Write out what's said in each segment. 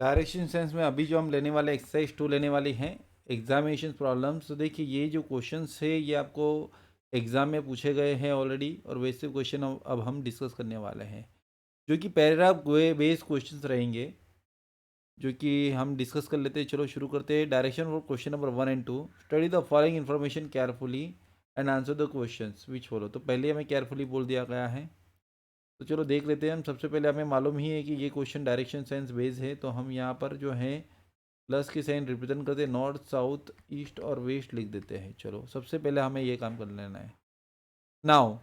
Direction sense में अभी जो हम लेने वाले एक्सरसाइज 2 लेने वाली हैं एग्जामिनेशन प्रॉब्लम्स। तो देखिए ये जो क्वेश्चंस है ये आपको एग्ज़ाम में पूछे गए हैं ऑलरेडी, और वैसे क्वेश्चन अब हम डिस्कस करने वाले हैं जो कि पैराग्राफ बेस्ड क्वेश्चंस रहेंगे, जो कि हम डिस्कस कर लेते हैं। चलो शुरू करते हैं। Direction for question number 1 and 2। Study the following information carefully and answer the questions which follow. तो पहले हमें केयरफुली बोल दिया गया है, तो चलो देख लेते हैं हम। सबसे पहले हमें मालूम ही है कि ये क्वेश्चन डायरेक्शन सेंस बेस है, तो हम यहाँ पर जो है प्लस के साइन रिप्रेजेंट करते हैं, नॉर्थ साउथ ईस्ट और वेस्ट लिख देते हैं। चलो सबसे पहले हमें ये काम कर लेना है। Now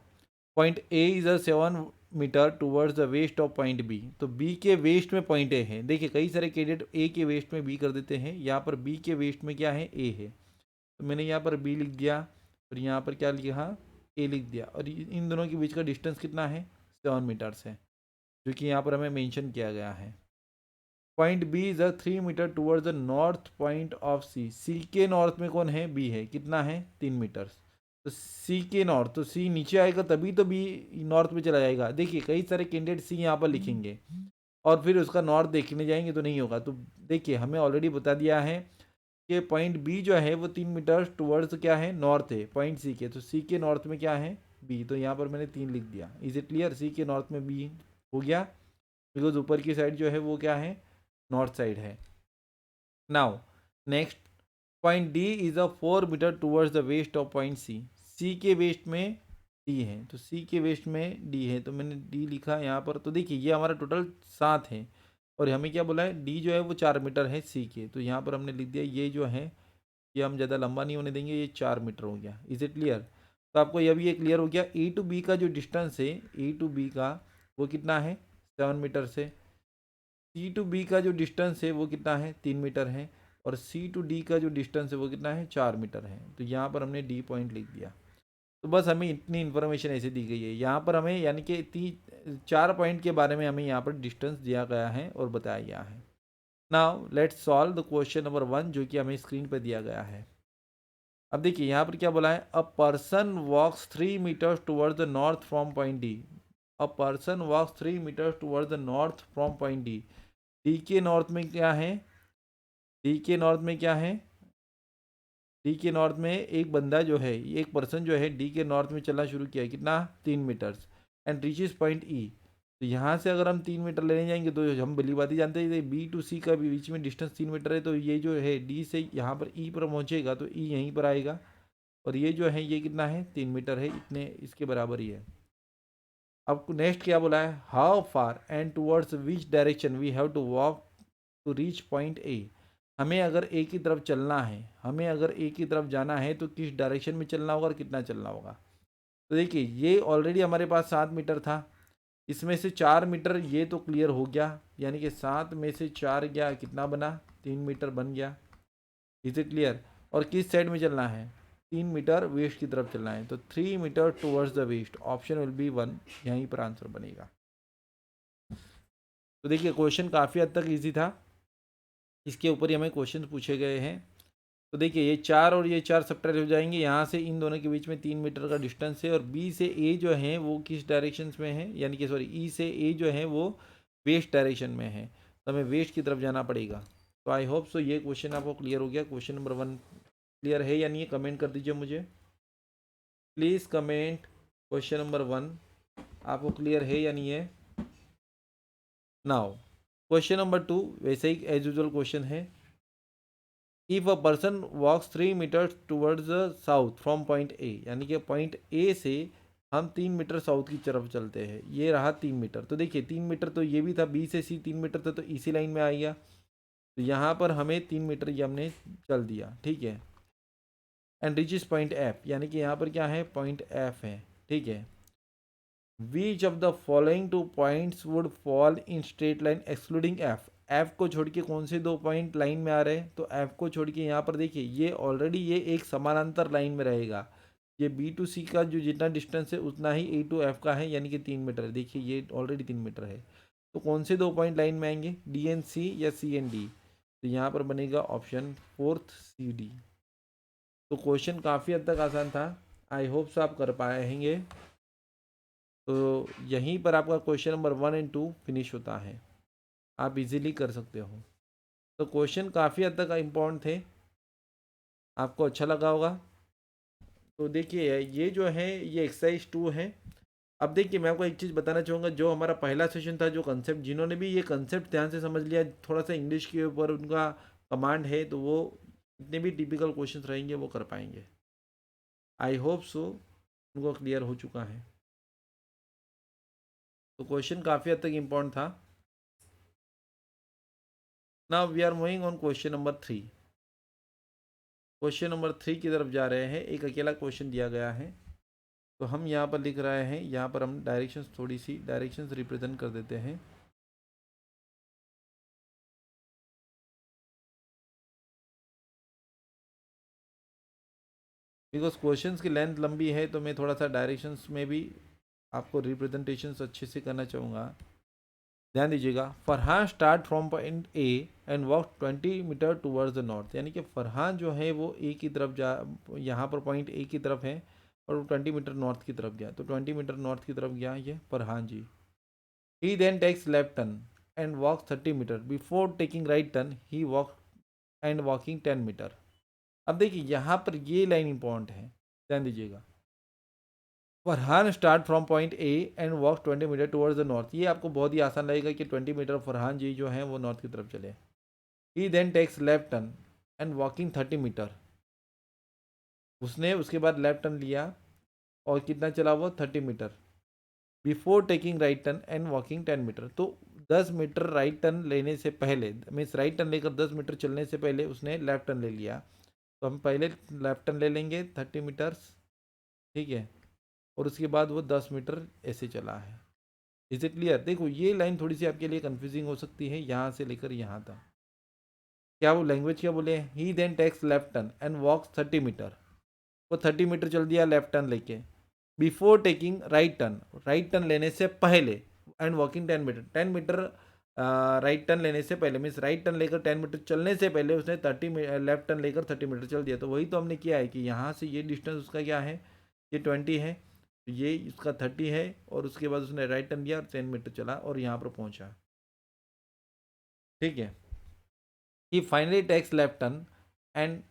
point A is a 7 metre towards the west of point B. तो बी के वेस्ट में पॉइंट ए है। देखिए कई सारे कैंडिडेट ए के वेस्ट में बी कर देते हैं, यहाँ पर बी के वेस्ट में क्या है, ए है। तो मैंने यहाँ पर बी लिख दिया और यहाँ पर क्या लिखा, ए लिख दिया। और इन दोनों के बीच का डिस्टेंस कितना है, 7 मीटर्स है, जो कि यहाँ पर हमें मेंशन किया गया है। Point B is a 3 metre towards the north point of C. C के नॉर्थ में कौन है, बी है। कितना है, 3 मीटर्स। तो सी के नॉर्थ, तो सी नीचे आएगा तभी तो बी नॉर्थ में चला जाएगा। देखिए कई सारे कैंडिडेट सी यहाँ पर लिखेंगे और फिर उसका नॉर्थ देखने जाएंगे तो नहीं होगा। तो देखिए हमें ऑलरेडी बता दिया है कि पॉइंट बी जो है वो 3 मीटर टूवर्ड्स क्या है, नॉर्थ है पॉइंट सी के। तो सी के नॉर्थ में क्या है, बी। तो यहाँ पर मैंने 3 लिख दिया। इज इट क्लियर, सी के नॉर्थ में बी हो गया, बिकॉज ऊपर की साइड जो है वो क्या है, नॉर्थ साइड है। Now next, point D is a 4 metre towards the west of point C. C के वेस्ट में डी है, तो सी के वेस्ट में डी है, तो मैंने डी लिखा यहाँ पर। तो देखिए ये हमारा टोटल 7 है, और हमें क्या बोला है, डी जो है वो 4 मीटर है सी के। तो यहाँ पर हमने लिख दिया ये जो है, ये हम ज़्यादा लंबा नहीं होने देंगे, ये 4 मीटर हो गया। Is it clear. तो आपको यह भी ये क्लियर हो गया, ए टू बी का जो डिस्टेंस है, ए टू बी का वो कितना है, 7 मीटर से। सी टू बी का जो डिस्टेंस है वो कितना है, 3 मीटर है। और सी टू डी का जो डिस्टेंस है वो कितना है, 4 मीटर है। तो यहाँ पर हमने डी पॉइंट लिख दिया। तो बस हमें इतनी इन्फॉर्मेशन ऐसे दी गई है यहाँ पर हमें, यानी कि 4 पॉइंट के बारे में हमें यहाँ पर डिस्टेंस दिया गया है और बताया गया है। Now let's solve the question number 1 जो कि हमें स्क्रीन पर दिया गया है। अब देखिए यहाँ पर क्या बोला है, a person walks 3 metres toward the north from point D. A person walks 3 metres toward the north from point D. D के नॉर्थ में क्या है, डी के नॉर्थ में क्या है, डी के नॉर्थ में एक बंदा जो है, एक पर्सन जो है डी के नॉर्थ में चलना शुरू किया, कितना, 3 metres, and reaches point E. तो यहाँ से अगर हम 3 मीटर लेने जाएंगे तो हम भली बात ही जानते हैं बी टू सी का बीच में डिस्टेंस 3 मीटर है। तो ये जो है डी से यहाँ पर ई पर पहुँचेगा तो ई यहीं पर आएगा, और ये जो है ये कितना है, 3 मीटर है, इतने इसके बराबर ही है। अब नेक्स्ट क्या बोला है, how far and towards which direction we have to walk to reach point A. हमें अगर ए की तरफ चलना है, हमें अगर ए की तरफ जाना है तो किस डायरेक्शन में चलना होगा और कितना चलना होगा। तो देखिए ये ऑलरेडी हमारे पास 7 मीटर था, इसमें से 4 मीटर ये तो क्लियर हो गया, यानी कि 7 में से 4 गया, कितना बना, 3 मीटर बन गया। Is it clear. और किस साइड में चलना है, 3 मीटर वेस्ट की तरफ चलना है, तो 3 metre towards the west, option will be 1, यहीं पर आंसर बनेगा। तो देखिए क्वेश्चन काफ़ी हद तक ईजी था, इसके ऊपर ही हमें क्वेश्चन पूछे गए हैं। तो देखिए ये 4 और ये 4 सब्ट्रैक्ट हो जाएंगे, यहाँ से इन दोनों के बीच में 3 मीटर का डिस्टेंस है, और बी से ए जो है वो किस डायरेक्शन में है, यानी कि सॉरी ई से ए जो है वो वेस्ट डायरेक्शन में है, तो हमें वेस्ट की तरफ जाना पड़ेगा। तो आई होप सो ये क्वेश्चन आपको क्लियर हो गया। क्वेश्चन नंबर 1 क्लियर है या नहीं है, कमेंट कर दीजिए मुझे प्लीज़। कमेंट क्वेश्चन नंबर 1 आपको क्लियर है या नहीं है। नाउ क्वेश्चन नंबर 2 वैसे ही एज यूजल क्वेश्चन है। If a person walks 3 metre towards the south from point A, यानी कि पॉइंट ए से हम 3 मीटर साउथ की तरफ चलते हैं, ये रहा 3 मीटर। तो देखिए 3 मीटर तो ये भी था, बी से सी 3 मीटर था, तो इसी लाइन में आ गया। तो यहाँ पर हमें 3 मीटर ये हमने चल दिया, ठीक है। एंड रिचेस पॉइंट एफ, यानी कि यहाँ पर क्या है, पॉइंट एफ है, ठीक है। विच of the following 2 points would fall in straight line excluding F. F को छोड़ के कौन से 2 पॉइंट लाइन में आ रहे हैं, तो एफ को छोड़ के यहाँ पर देखिए ये ऑलरेडी ये एक समानांतर लाइन में रहेगा। ये बी टू सी का जो जितना डिस्टेंस है उतना ही ए टू एफ का है, यानी कि 3 मीटर है। देखिए ये ऑलरेडी 3 मीटर है, तो कौन से 2 पॉइंट लाइन में आएंगे, डी एन सी या सी एन डी। तो यहाँ पर बनेगा ऑप्शन 4th सी डी। तो क्वेश्चन काफ़ी हद तक आसान था, आई होप से आप कर पाएंगे। तो यहीं पर आपका क्वेश्चन नंबर 1 and 2 फिनिश होता है, आप इजीली कर सकते हो। तो क्वेश्चन काफ़ी हद तक इम्पोर्टेंट थे, आपको अच्छा लगा होगा। तो देखिए ये जो है ये एक्सरसाइज 2 है। अब देखिए मैं आपको एक चीज़ बताना चाहूँगा, जो हमारा पहला सेशन था, जो कंसेप्ट जिन्होंने भी ये कंसेप्ट ध्यान से समझ लिया, थोड़ा सा इंग्लिश के ऊपर उनका कमांड है, तो वो जितने भी टिपिकल क्वेश्चंस रहेंगे वो कर पाएंगे। आई होप सो उनको क्लियर हो चुका है। तो क्वेश्चन काफ़ी हद तक इम्पोर्टेंट था। Now we are moving on question number 3। Question number 3 की तरफ जा रहे हैं। एक अकेला क्वेश्चन दिया गया है, तो हम यहाँ पर लिख रहे हैं, यहाँ पर हम डायरेक्शंस थोड़ी सी डायरेक्शंस रिप्रेजेंट कर देते हैं। बिकॉज क्वेश्चंस की लेंथ लंबी है, तो मैं थोड़ा सा डायरेक्शंस में भी आपको रिप्रेजेंटेशंस अच्छे से करना चाहूँगा। ध्यान दीजिएगा, Farhan start from point A and walk 20 metre towards the north. यानी कि फरहान जो है वो ए की तरफ जा, यहाँ पर पॉइंट ए की तरफ है और वो 20 मीटर नॉर्थ की तरफ गया। तो 20 मीटर नॉर्थ की तरफ गया ये Farhan ji. He then takes left turn and walk 30 metre. Before taking right turn he walk and walking 10 metre. अब देखिए यहाँ पर ये लाइन इंपॉर्टेंट है, ध्यान दीजिएगा। Farhan start from point A and walk 20 metre towards the north. ये आपको बहुत ही आसान लगेगा कि 20 मीटर फरहान जी जो हैं वो नॉर्थ की तरफ चले। He then takes left turn and walking 30 metre. उसने उसके बाद लेफ्ट टर्न लिया और कितना चला वो 30 metre. Before taking right turn and walking 10 metre. तो 10 मीटर राइट टर्न लेने से पहले, मीन्स राइट टर्न लेकर 10 मीटर चलने से पहले उसने लेफ्ट टर्न ले लिया। तो हम पहले लेफ्ट टर्न ले लेंगे 30 मीटर्स, ठीक है, और उसके बाद वो 10 मीटर ऐसे चला है। Is it clear? देखो ये लाइन थोड़ी सी आपके लिए कंफ्यूजिंग हो सकती है, यहाँ से लेकर यहाँ तक। क्या वो लैंग्वेज क्या बोले? He then takes left turn and walks 30 metre. वो 30 मीटर चल दिया लेफ्ट टर्न लेके। Before taking right turn, right turn लेने से पहले, and walking 10 metre, 10 metre right turn लेने से पहले, मीन्स राइट टर्न लेकर 10 मीटर चलने से पहले उसने 30 लेफ्ट टर्न लेकर 30 मीटर चल दिया। तो वही तो हमने किया है कि यहाँ से ये डिस्टेंस उसका क्या है, ये 20 है, ये इसका 30 है, और उसके बाद उसने राइट टर्न लिया और 10 मीटर चला और यहाँ पर पहुँचा, ठीक है। He finally takes left turn and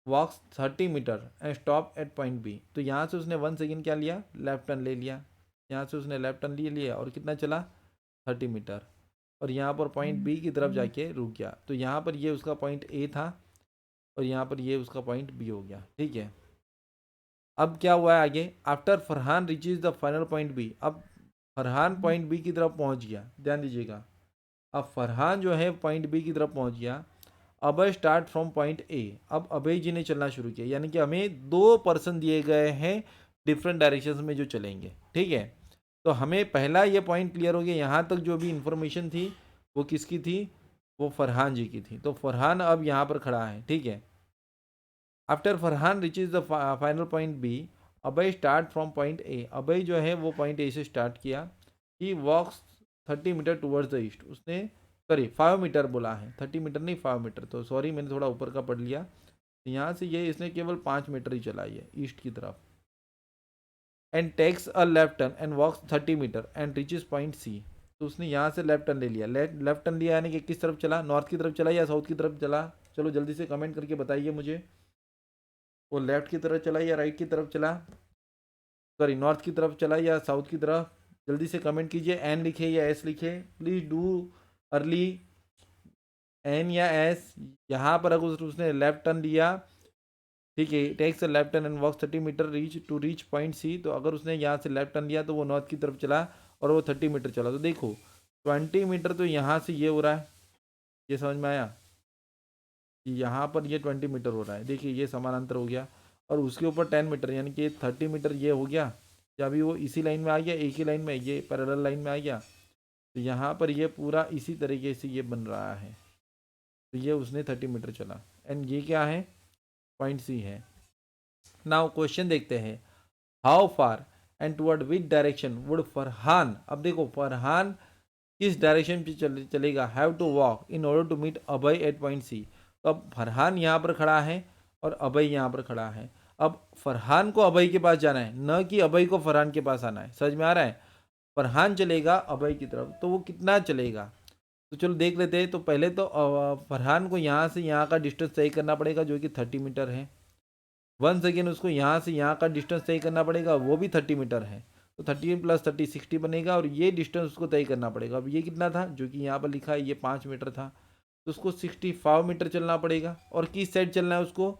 walks 30 metre and stop at point B. तो यहाँ से उसने 1 सेकेंड क्या लिया, लेफ्ट टर्न ले लिया। यहाँ से उसने लेफ्ट टर्न ले लिया और कितना चला 30 मीटर, और यहाँ पर पॉइंट बी की तरफ जाके रुक गया। तो यहाँ पर ये उसका पॉइंट ए था और यहाँ पर ये उसका पॉइंट बी हो गया, ठीक है। अब क्या हुआ है आगे? After Farhan reaches the final point B. अब फरहान पॉइंट बी की तरफ पहुँच गया, ध्यान दीजिएगा। अब फरहान जो है पॉइंट बी की तरफ पहुँच गया। अभय स्टार्ट फ्रॉम पॉइंट ए। अब अभय जी ने चलना शुरू किया, यानी कि हमें 2 पर्सन दिए गए हैं डिफरेंट डायरेक्शंस में जो चलेंगे, ठीक है। तो हमें पहला ये पॉइंट क्लियर हो गया, यहाँ तक जो भी इंफॉर्मेशन थी वो किसकी थी, वो फरहान जी की थी। तो फरहान अब यहाँ पर खड़ा है, ठीक है। After Farhan reaches the final point B, Abhay start from point A. Abhay जो है वो पॉइंट ए से स्टार्ट किया। He walks 30 metre towards the east. उसने, सॉरी 5 मीटर बोला है, 30 मीटर नहीं 5 मीटर, तो सॉरी मैंने थोड़ा ऊपर का पढ़ लिया। यहाँ से ये इसने केवल 5 मीटर ही चलाई है ईस्ट की तरफ। And takes a left turn and walks 30 metre and reaches point C. तो उसने यहाँ से लेफ्ट टर्न ले लिया। लेफ्ट टर्न लिया यानी कि किस तरफ चला, नॉर्थ की तरफ चला या साउथ की तरफ चला? चलो जल्दी से कमेंट करके बताइए मुझे, वो लेफ्ट की तरफ चला या राइट की तरफ चला, सॉरी नॉर्थ की तरफ चला या साउथ की तरफ? जल्दी से कमेंट कीजिए, एन लिखे या एस लिखे, प्लीज़ डू अर्ली, एन या एस। यहाँ पर अगर उसने लेफ्ट टर्न लिया, ठीक है, takes left turn and walk 30 metre to reach point C. तो अगर उसने यहाँ से लेफ्ट टर्न लिया तो वो नॉर्थ की तरफ चला और वो 30 मीटर चला। तो देखो 20 मीटर तो यहाँ से ये हो रहा है, ये समझ में आया कि यहाँ पर ये 20 मीटर हो रहा है, देखिए ये समानांतर हो गया, और उसके ऊपर 10 मीटर यानी कि 30 मीटर ये हो गया। या अभी वो इसी लाइन में आ गया, एक ही लाइन में, ये पैरेलल लाइन में आ गया। तो यहाँ पर ये पूरा इसी तरीके से ये बन रहा है। तो ये उसने 30 मीटर चला, एंड ये क्या है, पॉइंट सी है। नाउ क्वेश्चन देखते हैं, how far and toward which direction would Farhan. अब देखो फरहान किस डायरेक्शन पे चलेगा, have to walk in order to meet Abhay at point C. तो अब फरहान यहाँ पर खड़ा है और अभय यहाँ पर खड़ा है। अब फरहान को अभय के पास जाना है, न कि अभय को फरहान के पास आना है। समझ में आ रहा है? फरहान चलेगा अभय की तरफ, तो वो कितना चलेगा? तो चलो देख लेते हैं। तो पहले तो फरहान को यहाँ से यहाँ का डिस्टेंस तय करना पड़ेगा जो कि 30 मीटर है। वंस अगेन उसको यहाँ से यहाँ का डिस्टेंस तय करना पड़ेगा, वो भी 30 मीटर है। तो 30 + 30 60 बनेगा, और ये डिस्टेंस उसको तय करना पड़ेगा। अब ये कितना था जो कि यहाँ पर लिखा है, ये 5 मीटर था, तो उसको 65 मीटर चलना पड़ेगा। और किस साइड चलना है उसको,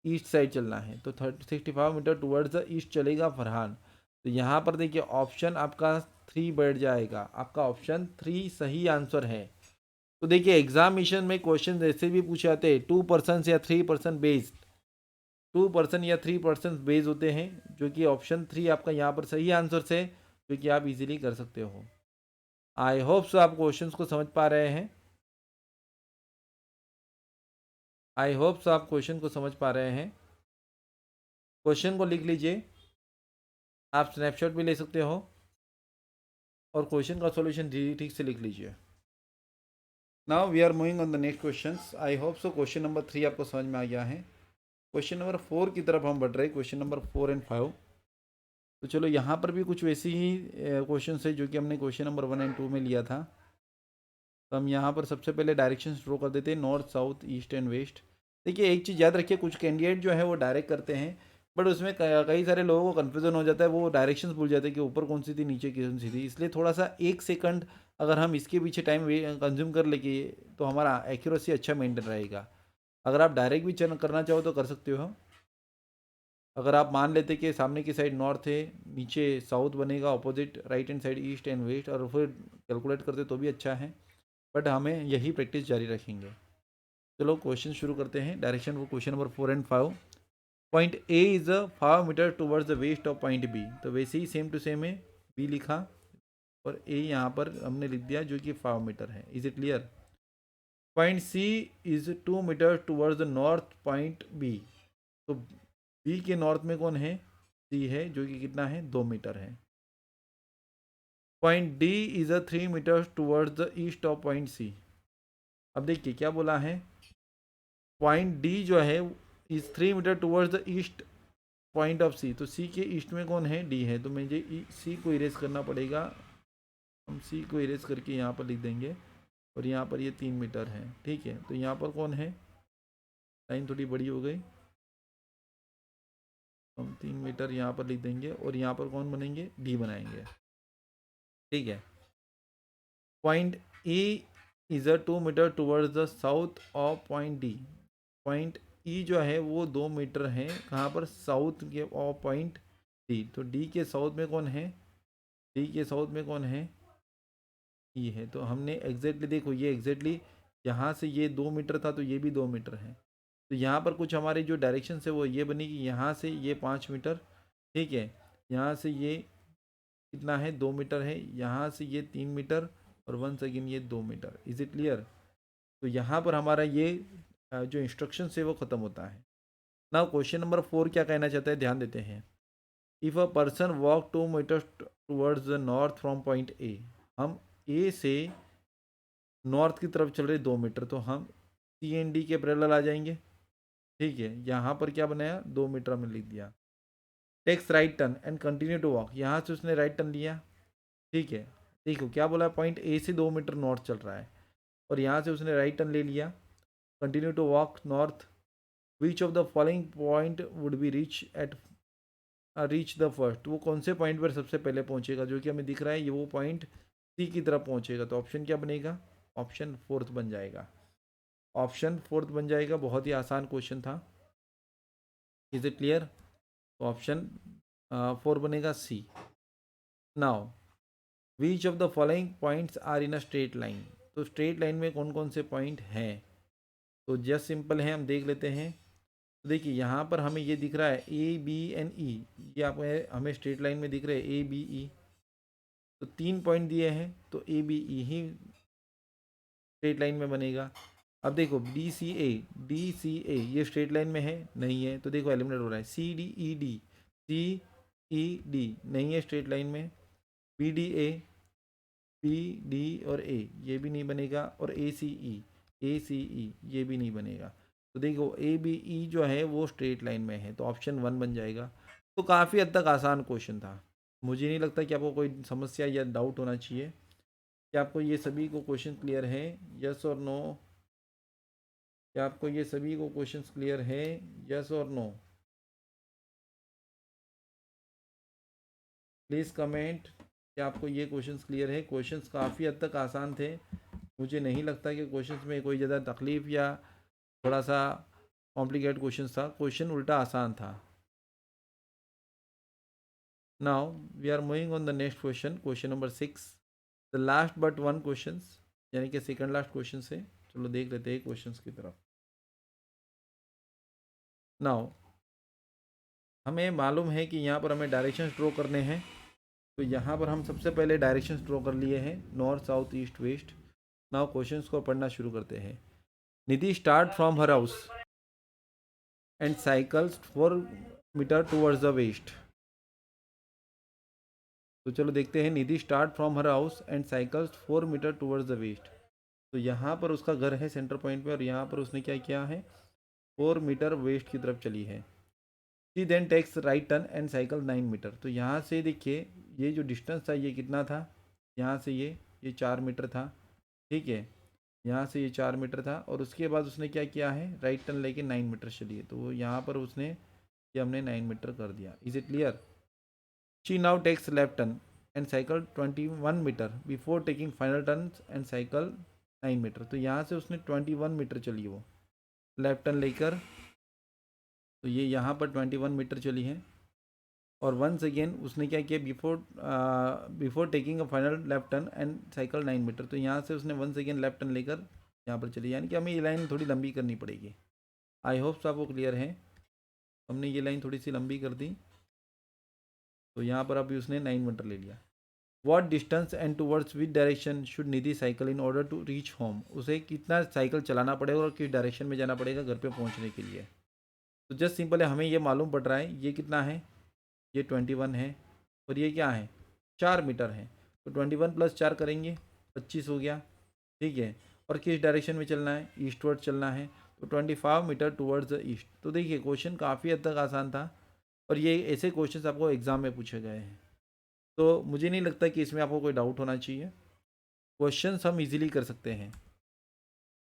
ईस्ट साइड चलना है। तो 65 मीटर टुवर्ड्स द ईस्ट चलेगा फरहान। तो यहाँ पर देखिए ऑप्शन आपका 3 बैठ जाएगा, आपका ऑप्शन 3 सही आंसर है। तो देखिए एग्जामिनेशन में क्वेश्चन ऐसे भी पूछे जाते हैं, 2% या 3% बेस्ड, 2% या 3% बेस होते हैं, जो कि ऑप्शन 3 आपका यहाँ पर सही आंसर से, जो कि आप इजीली कर सकते हो। आई होप सो आप क्वेश्चंस को समझ पा रहे हैं। आई होप सो आप क्वेश्चन को समझ पा रहे हैं। क्वेश्चन को लिख लीजिए, आप स्नैपशॉट भी ले सकते हो, और क्वेश्चन का सॉल्यूशन ठीक से लिख लीजिए। Now we are moving on the next question. I hope so question number 3 आपको समझ में आ गया है। क्वेश्चन नंबर 4 की तरफ हम बढ़ रहे हैं, क्वेश्चन नंबर 4 एंड 5। तो चलो यहाँ पर भी कुछ वैसे ही क्वेश्चन है जो कि हमने क्वेश्चन नंबर 1 एंड 2 में लिया था। तो हम यहाँ पर सबसे पहले डायरेक्शन ड्रॉ कर देते हैं, north south east and west. देखिए एक चीज़ याद रखिए, कुछ कैंडिडेट जो है वो डायरेक्ट करते हैं, बट उसमें कई सारे लोगों को कन्फ्यूजन हो जाता है, वो डायरेक्शंस भूल जाते हैं कि ऊपर कौन सी थी नीचे कौन सी थी। इसलिए थोड़ा सा 1 सेकंड अगर हम इसके पीछे टाइम कंज्यूम कर लेंगे तो हमारा एक्यूरेसी अच्छा मेंटेन रहेगा। अगर आप डायरेक्ट भी करना चाहो तो कर सकते हो। अगर आप मान लेते कि सामने की साइड नॉर्थ है, नीचे साउथ बनेगा, opposite right hand side east and west, और फिर कैलकुलेट करते तो भी अच्छा है, बट हमें यही प्रैक्टिस जारी रखेंगे। चलो क्वेश्चन शुरू करते हैं। डायरेक्शन वो question number 4 and 5। Point A is 5 metre towards the west of point B. तो वैसे ही सेम टू सेम है, बी लिखा और ए यहाँ पर हमने लिख दिया जो कि 5 मीटर है। Is it clear. Point C is 2 metre towards the north point B. तो बी के नॉर्थ में कौन है, सी है, जो कि कितना है, 2 मीटर है। Point D is 3 metre towards the east of point C. अब देखिए क्या बोला है, पॉइंट डी जो है is 3 metre towards the east point of C. तो सी के ईस्ट में कौन है, डी है। तो मुझे सी को इरेज करना पड़ेगा। हम सी को इरेज करके यहाँ पर लिख देंगे, और यहाँ पर ये 3 मीटर है। ठीक है, तो यहाँ पर कौन है, लाइन थोड़ी बड़ी हो गई, हम 3 मीटर यहाँ पर लिख देंगे, और यहाँ पर कौन बनेंगे, डी बनाएंगे। ठीक है, point A is 2 metre towards the south of point D. Point E जो है वो 2 मीटर है, कहाँ पर, साउथ के ऑफ पॉइंट डी। तो डी के साउथ में कौन है, डी के साउथ में कौन है, ई है। तो हमने एग्जैक्टली देखो, ये एग्जैक्टली यहाँ से ये 2 मीटर था, तो ये भी 2 मीटर है। तो यहाँ पर कुछ हमारी जो डायरेक्शन है वो ये बनेगी, यहाँ से ये 5 मीटर, ठीक है, यहाँ से ये कितना है, 2 मीटर है, यहाँ से ये 3 मीटर, और वंस अगेन ये 2 मीटर। Is it clear. तो यहाँ पर हमारा ये जो इंस्ट्रक्शन है वो ख़त्म होता है। ना क्वेश्चन नंबर 4 क्या कहना चाहता है, ध्यान देते हैं। If a person walk 2 metre towards the north from point A. हम ए से नॉर्थ की तरफ चल रहे 2 मीटर, तो हम सी एंड डी के पैरेलल आ जाएंगे। ठीक है, यहाँ पर क्या बनाया, 2 मीटर में लिख दिया। Takes right turn and continue to walk. यहाँ से उसने राइट टर्न लिया। ठीक है, देखो क्या बोला, पॉइंट ए से 2 मीटर नॉर्थ चल रहा है, और यहाँ से उसने राइट टर्न ले लिया। Continue to walk north. Which of the following point would be reach the first. वो कौन से पॉइंट पर सबसे पहले पहुंचेगा, जो कि हमें दिख रहा है, ये वो पॉइंट सी की तरफ पहुंचेगा। तो ऑप्शन क्या बनेगा, ऑप्शन 4 बन जाएगा। ऑप्शन 4 बन जाएगा। बहुत ही आसान क्वेश्चन था। Is it clear. तो ऑप्शन 4 बनेगा C. Now which of the following points are in a straight line. तो स्ट्रेट लाइन में कौन कौन से पॉइंट हैं, तो जस्ट सिंपल है, हम देख लेते हैं। तो देखिए यहाँ पर हमें ये दिख रहा है ए बी एंड ई, ये आप हमें स्ट्रेट लाइन में दिख रहे हैं ए बी ई। तो 3 पॉइंट दिए हैं, तो ए बी ई ही स्ट्रेट लाइन में बनेगा। अब देखो डी सी ए ये स्ट्रेट लाइन में है, नहीं है, तो देखो एलिमिनेट हो रहा है। सी डी ई डी नहीं है स्ट्रेट लाइन में। बी डी और ए ये भी नहीं बनेगा, और ए सी ई ये भी नहीं बनेगा। तो देखो ए बी ई जो है वो स्ट्रेट लाइन में है, तो ऑप्शन 1 बन जाएगा। तो काफ़ी हद तक आसान क्वेश्चन था। मुझे नहीं लगता कि आपको कोई समस्या या डाउट होना चाहिए। क्या आपको ये सभी को क्वेश्चन क्लियर है? यस और नो? क्या आपको ये सभी को क्वेश्चंस क्लियर है? यस और नो? Please comment. क्या आपको ये क्वेश्चंस क्लियर है? क्वेश्चंस काफ़ी हद तक आसान थे। मुझे नहीं लगता कि क्वेश्चंस में कोई ज़्यादा तकलीफ या थोड़ा सा कॉम्प्लिकेटेड क्वेश्चंस था। क्वेश्चन उल्टा आसान था। Now we are moving on the next question, question number 6, the last but one question, यानी कि सेकंड लास्ट क्वेश्चन से। चलो देख लेते हैं क्वेश्चंस की तरफ। नाउ हमें मालूम है कि यहाँ पर हमें डायरेक्शंस ड्रॉ करने हैं। तो यहाँ पर हम सबसे पहले डायरेक्शंस ड्रॉ कर लिए हैं, north south east west. Now questions को पढ़ना शुरू करते हैं। Nidhi start from her house and cycles 4 metre towards the west. तो चलो देखते हैं। Nidhi start from her house and cycles 4 metre towards the west. तो यहाँ पर उसका घर है सेंटर पॉइंट पे, और यहाँ पर उसने क्या किया है, 4 मीटर वेस्ट की तरफ चली है। She then takes right turn and cycle 9 metre. तो यहाँ से देखिए ये जो डिस्टेंस था ये कितना था, यहाँ से ये 4 मीटर था, ठीक है। यहाँ से ये 4 मीटर था, और उसके बाद उसने क्या किया है, राइट टर्न लेके 9 मीटर चली है। तो यहाँ पर उसने ये हमने 9 मीटर कर दिया। Is it clear? She now takes left turn and cycle 21 metre before taking final turn and cycle 9 metre. तो यहाँ से उसने 21 मीटर चली वो लेफ्ट टर्न लेकर। तो ये यहाँ पर 21 मीटर चली है, और वंस अगेन उसने क्या किया, before taking a final left turn and cycle 9 metre. तो यहाँ से उसने वंस अगेन लेफ्ट टर्न लेकर यहाँ पर चली, यानी कि हमें ये लाइन थोड़ी लंबी करनी पड़ेगी। आई होप आपको क्लियर है। हमने ये लाइन थोड़ी सी लंबी कर दी। तो यहाँ पर अभी उसने 9 मीटर ले लिया। What distance and towards which direction should Nidhi cycle in order to reach home. उसे कितना साइकिल चलाना पड़ेगा और किस डायरेक्शन में जाना पड़ेगा घर पे पहुँचने के लिए। तो जस्ट सिंपल है, हमें ये मालूम पड़ रहा है ये कितना है, ये 21 है, और ये क्या है, 4 मीटर है। तो 21 + 4 करेंगे 25 हो गया, ठीक है। और किस डायरेक्शन में चलना है, ईस्टवर्ड चलना है। तो 25 मीटर टूवर्ड्स द ईस्ट। तो देखिए क्वेश्चन काफ़ी हद तक आसान था, और ये ऐसे क्वेश्चन आपको एग्जाम में पूछे गए हैं। तो मुझे नहीं लगता कि इसमें आपको कोई डाउट होना चाहिए। क्वेश्चंस हम इजीली कर सकते हैं,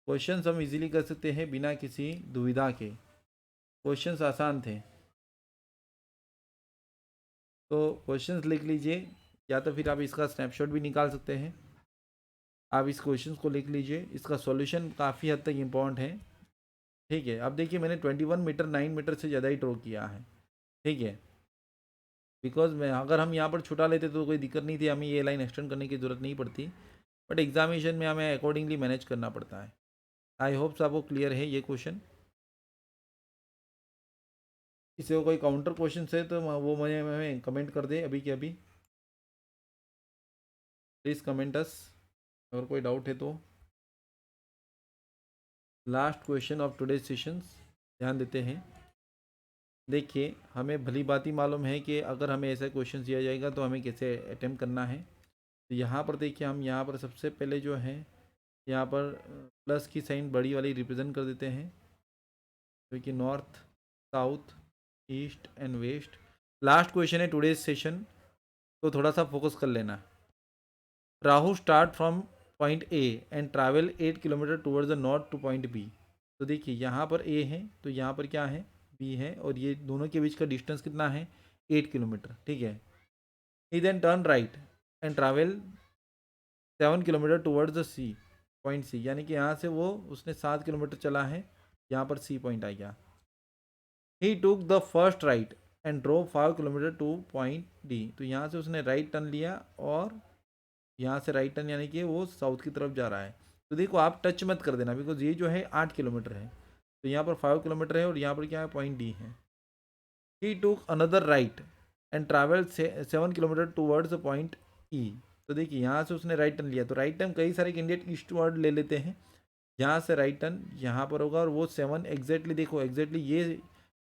क्वेश्चंस हम इजीली कर सकते हैं बिना किसी दुविधा के। क्वेश्चंस आसान थे। तो क्वेश्चंस लिख लीजिए, या तो फिर आप इसका स्नैपशॉट भी निकाल सकते हैं। आप इस क्वेश्चंस को लिख लीजिए, इसका सॉल्यूशन काफ़ी हद तक इम्पॉर्टेंट है, ठीक है। अब देखिए मैंने 21 मीटर 9 मीटर से ज़्यादा ही ड्रॉ किया है, ठीक है। बिकॉज मैं अगर हम यहाँ पर छुटा लेते तो कोई दिक्कत नहीं थी, हमें ये लाइन एक्सटेंड करने की ज़रूरत नहीं पड़ती। बट एग्जामिनेशन में हमें अकॉर्डिंगली मैनेज करना पड़ता है। आई होप्स आपको क्लियर है ये क्वेश्चन। इसे कोई काउंटर क्वेश्चन है तो वो मुझे हमें कमेंट कर दे अभी के अभी। प्लीज़ कमेंट अस अगर कोई डाउट है तो। Last question of today sessions, ध्यान देते हैं। देखिए हमें भली बात ही मालूम है कि अगर हमें ऐसा क्वेश्चन दिया जाएगा तो हमें कैसे अटैम्प्ट करना है। तो यहाँ पर देखिए हम यहाँ पर सबसे पहले जो है यहाँ पर प्लस की साइन बड़ी वाली रिप्रेजेंट कर देते हैं, क्योंकि north south east and west. Last question है टुडेज सेशन, तो थोड़ा सा फोकस कर लेना। Rahu start from point A and travel 8 kilometre towards the north to point B. तो देखिए यहाँ पर ए है, तो यहाँ पर क्या है, बी है, और ये दोनों के बीच का डिस्टेंस कितना है, 8 किलोमीटर, ठीक है। He then turn right and travel 7 kilometre towards the C point C, यानी कि यहाँ से वो उसने 7 किलोमीटर चला है, यहाँ पर सी पॉइंट आ गया। He took the first right and drew 5 kilometre to point D. तो यहाँ से उसने राइट टर्न लिया, और यहाँ से राइट टर्न यानी कि वो साउथ की तरफ जा रहा है। तो देखो आप टच मत कर देना, बिकॉज ये जो है 8 किलोमीटर है, तो यहाँ पर 5 किलोमीटर है, और यहाँ पर क्या है, पॉइंट डी है। He took another right and travel 7 kilometre towards point E. तो देखिए यहाँ से उसने राइट टर्न लिया, तो राइट टर्न कई सारे कैंडिडेट ईस्टवर्ड ले लेते हैं। यहाँ से राइट टर्न यहाँ पर होगा, और वो 7 एग्जैक्टली देखो एग्जैक्टली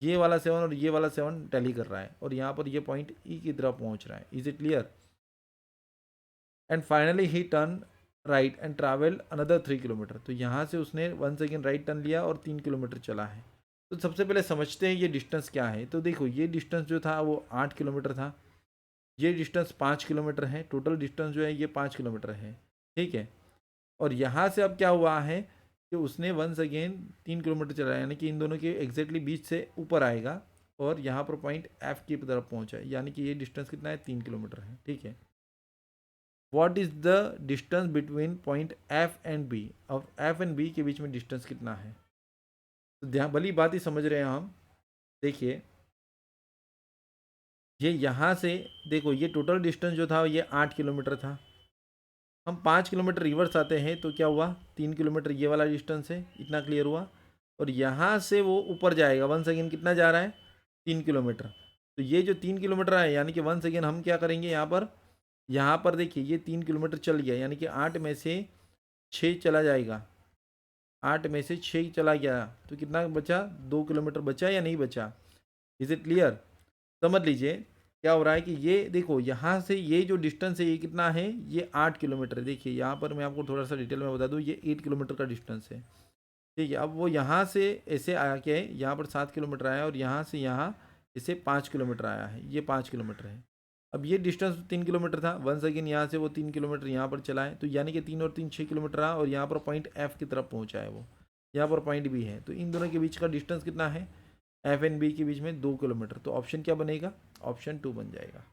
ये वाला 7 और ये वाला 7 टैली कर रहा है, और यहाँ पर ये पॉइंट ई की तरफ पहुँच रहा है। Is it clear? And finally he turn right and travel another 3 kilometre. तो यहाँ से उसने वंस अगेन राइट टर्न लिया और 3 किलोमीटर चला है। तो सबसे पहले समझते हैं ये डिस्टेंस क्या है। तो देखो ये डिस्टेंस जो था वो 8 किलोमीटर था, ये डिस्टेंस 5 किलोमीटर है, टोटल डिस्टेंस जो है ये 5 किलोमीटर है। ठीक है। और यहाँ से अब क्या हुआ है कि उसने वंस अगेन 3 किलोमीटर चला, यानी कि इन दोनों के एग्जैक्टली बीच से ऊपर आएगा और यहाँ पर पॉइंट एफ की तरफ पहुँचा है, यानी कि ये डिस्टेंस कितना है, 3 किलोमीटर है। ठीक है। What is the distance between point F and B. अब एफ एंड बी के बीच में डिस्टेंस कितना है, तो ध्यान भली बात ही समझ रहे हैं हम। देखिए ये यहाँ से देखो, ये टोटल डिस्टेंस जो था ये 8 किलोमीटर था। हम 5 किलोमीटर रिवर्स आते हैं तो क्या हुआ, 3 किलोमीटर ये वाला डिस्टेंस है, इतना क्लियर हुआ। और यहाँ से वो ऊपर जाएगा, वंस अगेन कितना जा रहा है, 3 किलोमीटर। तो ये जो 3 किलोमीटर है, यानी कि वंस अगेन हम क्या करेंगे यहाँ पर देखिए ये 3 किलोमीटर चल गया, यानी कि 8 में से 6 चला जाएगा, 8 में से 6 चला गया, तो कितना बचा, 2 किलोमीटर बचा या नहीं बचा। Is it clear. समझ लीजिए क्या हो रहा है कि ये देखो यहाँ से ये जो डिस्टेंस है ये कितना है, ये 8 किलोमीटर है। देखिए यहाँ पर मैं आपको थोड़ा सा डिटेल में बता दूँ, ये 8 किलोमीटर का डिस्टेंस है। ठीक है। अब वो यहाँ से ऐसे आया क्या है, यहाँ पर 7 किलोमीटर आया और यहाँ से यहाँ इसे 5 किलोमीटर आया है, ये 5 किलोमीटर है। अब ये डिस्टेंस 3 किलोमीटर था, वंस अगेन यहाँ से वो 3 किलोमीटर यहाँ पर चला है, तो यानी कि 3 और 3 6 किलोमीटर रहा और यहाँ पर पॉइंट एफ की तरफ पहुँचा है वो, यहाँ पर पॉइंट बी है। तो इन दोनों के बीच का डिस्टेंस कितना है, एफ एंड बी के बीच में 2 किलोमीटर। तो ऑप्शन क्या बनेगा, ऑप्शन 2 बन जाएगा।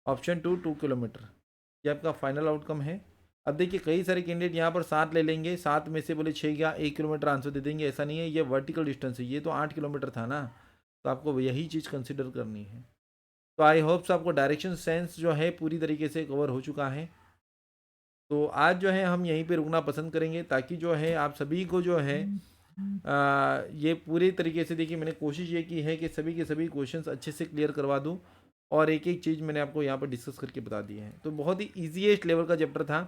ऑप्शन 2 किलोमीटर, ये आपका फाइनल आउटकम है। अब देखिए कई सारे कैंडिडेट यहाँ पर 7 ले लेंगे, 7 में से बोले 6 या 1 किलोमीटर आंसर दे देंगे, ऐसा नहीं है। ये वर्टिकल डिस्टेंस है, ये तो 8 किलोमीटर था ना, तो आपको यही चीज़ कंसिडर करनी है। तो आई होप्स आपको डायरेक्शन सेंस जो है पूरी तरीके से कवर हो चुका है। तो आज जो है हम यहीं पे रुकना पसंद करेंगे, ताकि जो है आप सभी को जो है ये पूरी तरीके से, देखिए मैंने कोशिश ये की है कि सभी के सभी क्वेश्चंस अच्छे से क्लियर करवा दूं, और एक एक चीज़ मैंने आपको यहाँ पर डिस्कस करके बता दी है। तो बहुत ही ईजीएस्ट लेवल का चैप्टर था,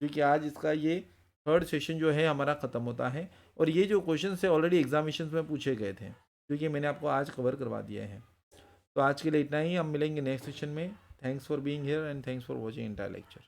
क्योंकि आज इसका ये 3rd सेशन जो है हमारा ख़त्म होता है। और ये जो क्वेश्चन है ऑलरेडी एग्जामिनेशन में पूछे गए थे, क्योंकि मैंने आपको आज कवर करवा दिया है। तो आज के लिए इतना ही, हम मिलेंगे नेक्स्ट सेशन में। Thanks for being here and thanks for watching entire lecture.